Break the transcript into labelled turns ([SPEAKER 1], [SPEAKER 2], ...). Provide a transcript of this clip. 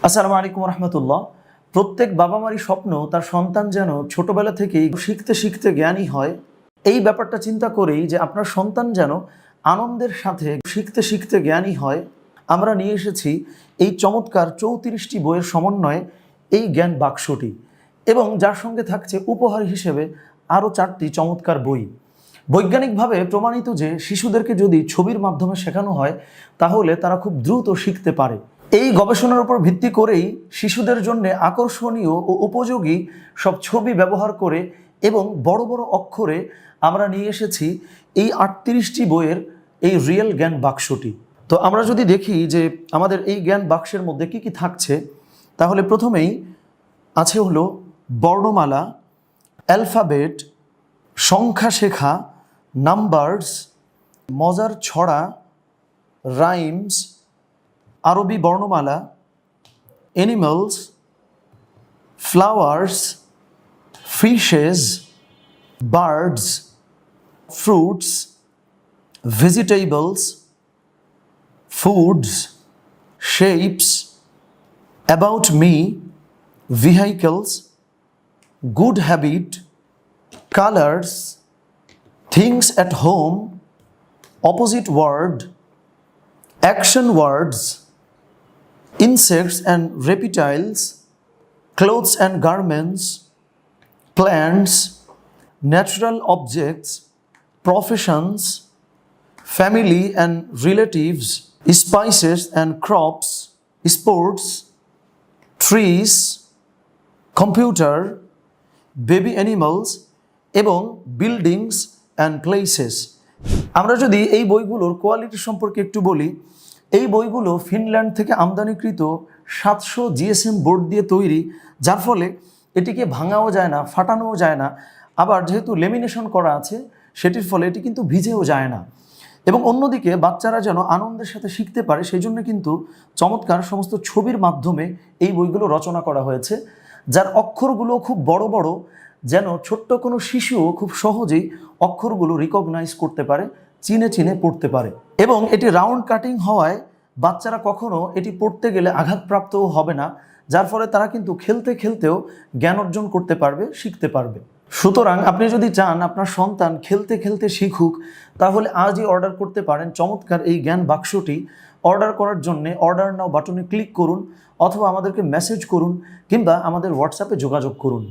[SPEAKER 1] আসসালামু আলাইকুম রহমতুল্লাহ। প্রত্যেক বাবা মারই স্বপ্ন তার সন্তান যেন ছোটবেলা থেকেই শিখতে শিখতে জ্ঞানী হয়। এই ব্যাপারটা চিন্তা করেই যে আপনার সন্তান যেন আনন্দের সাথে শিখতে শিখতে জ্ঞানী হয়, আমরা নিয়ে এসেছি এই চমৎকার 34টি বইয়ের সমন্বয়ে এই জ্ঞান বাক্সটি, এবং যার সঙ্গে থাকছে উপহার হিসেবে আরও 4টি চমৎকার বই। বৈজ্ঞানিকভাবে প্রমাণিত যে শিশুদেরকে যদি ছবির মাধ্যমে শেখানো হয় তাহলে তারা খুব দ্রুত শিখতে পারে। এই গবেষণার উপর ভিত্তি করেই শিশুদের জন্য আকর্ষণীয় ও উপযোগী সব ছবি ব্যবহার করে এবং বড় বড় অক্ষরে আমরা নিয়ে এসেছি এই 38টি বইয়ের এই রিয়েল জ্ঞান বাক্সটি। তো আমরা যদি দেখি যে আমাদের এই জ্ঞান বাক্সের মধ্যে কি কি থাকছে, তাহলে প্রথমেই আছে হলো বর্ণমালা, অ্যালফাবেট, সংখ্যা শেখা, নাম্বারস, মজার ছড়া, রাইমস, আরবি বর্ণমালা, animals, flowers, fishes, birds, fruits, vegetables, foods, shapes, about me, vehicles, good habit, colours, things at home, opposite word, action words, insects and reptiles, clothes and garments, plants, natural objects, professions, family and relatives, spices and crops, sports, trees, computer, baby animals এবং buildings and places। আমরা যদি এই বইগুলোর quality সম্পর্কে একটু বলি, এই বইগুলো ফিনল্যান্ড থেকে আমদানিকৃত 700 জিএসএম বোর্ড দিয়ে তৈরি, যার ফলে এটিকে ভাঙাও যায় না, ফাটানোও যায় না। আবার যেহেতু লেমিনেশন করা আছে সেটির ফলে এটি কিন্তু ভিজেও যায় না। এবং অন্যদিকে বাচ্চারা যেন আনন্দের সাথে শিখতে পারে সেই জন্য কিন্তু চমৎকার সমস্ত ছবির মাধ্যমে এই বইগুলো রচনা করা হয়েছে, যার অক্ষরগুলো খুব বড় বড়, যেন ছোট্ট কোনো শিশুও খুব সহজেই অক্ষরগুলো রিকগনাইজ করতে পারে, চিনে চিনে পড়তে পারে। এবং এটি রাউন্ড কাটিং হওয়ায় বাচ্চারা কখনো এটি পড়তে গেলে আঘাতপ্রাপ্তও হবে না, যার ফলে তারা কিন্তু খেলতে খেলতেও জ্ঞান অর্জন করতে পারবে, শিখতে পারবে। সুতরাং আপনি যদি চান আপনার সন্তান খেলতে খেলতে শিখুক, তাহলে আজই অর্ডার করতে পারেন চমৎকার এই জ্ঞান বাক্সটি। অর্ডার করার জন্য অর্ডার নাও বাটনে ক্লিক করুন, অথবা আমাদেরকে মেসেজ করুন, কিংবা আমাদের হোয়াটসঅ্যাপে যোগাযোগ করুন।